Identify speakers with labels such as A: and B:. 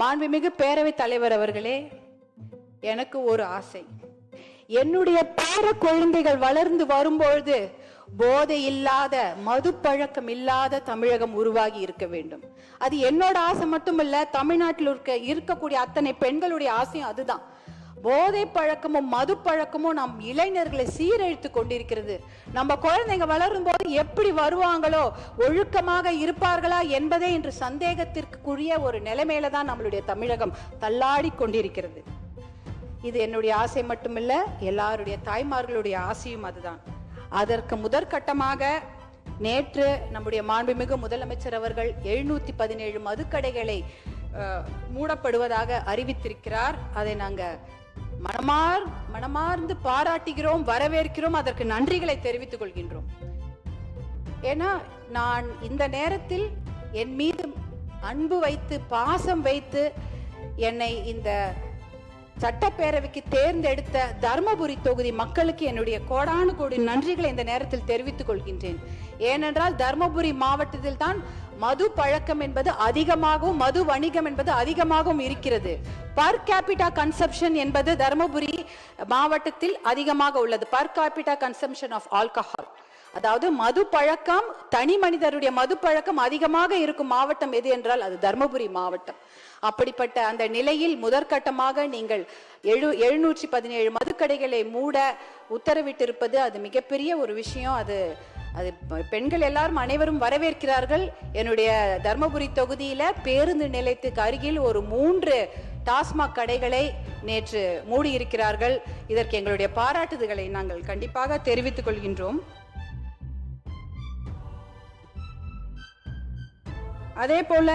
A: மாண்புமிகு பேரவைத் தலைவர் அவர்களே, எனக்கு ஒரு ஆசை. என்னுடைய பேர குழந்தைகள் வளர்ந்து வரும்பொழுது போதை இல்லாத, மது பழக்கம் இல்லாத தமிழகம் உருவாகி இருக்க வேண்டும். அது என்னோட ஆசை மட்டுமல்ல, தமிழ்நாட்டில் இருக்கக்கூடிய அத்தனை பெண்களுடைய ஆசையும் அதுதான். போதை பழக்கமும் மது பழக்கமும் நம் இளைஞர்களை சீரழித்து கொண்டிருக்கிறது. நம்ம குழந்தைங்க வளரும் போது எப்படி வருவாங்களோ, ஒழுக்கமாக இருப்பார்களா என்பதே இன்று சந்தேகத்திற்குரிய ஒரு நிலைமையில தான் நம்மளுடைய தமிழகம் தள்ளாடி கொண்டிருக்கிறது. இது என்னுடைய ஆசை மட்டுமில்ல, எல்லாருடைய தாய்மார்களுடைய ஆசையும் அதுதான். அதற்கு முதற்கட்டமாக நேற்று நம்முடைய மாண்புமிகு முதலமைச்சர் அவர்கள் 717 மதுக்கடைகளை மூடப்படுவதாக அறிவித்திருக்கிறார். அதை நாங்கள் மனமார்ந்து பாராட்டுகிறோம், வரவேற்கிறோம், அதற்கு நன்றிகளை தெரிவித்துக் கொள்கின்றோம். ஏன்னா நான் இந்த நேரத்தில் என் மீது அன்பு வைத்து, பாசம் வைத்து என்னை இந்த சட்டப்பேரவைக்கு தேர்ந்தெடுத்த தர்மபுரி தொகுதி மக்களுக்கு என்னுடைய கோடானு கோடி நன்றிகளை இந்த நேரத்தில் தெரிவித்துக் கொள்கின்றேன். ஏனென்றால் தர்மபுரி மாவட்டத்தில் தான் மது பழக்கம் என்பது அதிகமாகவும், மது வணிகம் என்பது அதிகமாகவும் இருக்கிறது. பர் கேபிட்டா கன்சம்ஷன் என்பது தர்மபுரி மாவட்டத்தில் அதிகமாக உள்ளது. Per capita consumption of alcohol, அதாவது மது பழக்கம், தனி மனிதருடைய மது பழக்கம் அதிகமாக இருக்கும் மாவட்டம் எது என்றால் அது தர்மபுரி மாவட்டம். அப்படிப்பட்ட அந்த நிலையில் முதற்கட்டமாக நீங்கள் 717 மதுக்கடைகளை மூட உத்தரவிட்டிருப்பது அது மிகப்பெரிய ஒரு விஷயம். அது பெண்கள் எல்லாரும் அனைவரும் வரவேற்கிறார்கள். என்னுடைய தர்மபுரி தொகுதியில பேருந்து நிலையத்துக்கு அருகில் ஒரு 3 டாஸ்மாக் கடைகளை நேற்று மூடி இருக்கிறார்கள். இதற்கு எங்களுடைய பாராட்டுதல்களை நாங்கள் கண்டிப்பாக தெரிவித்துக் கொள்கின்றோம். அதே போல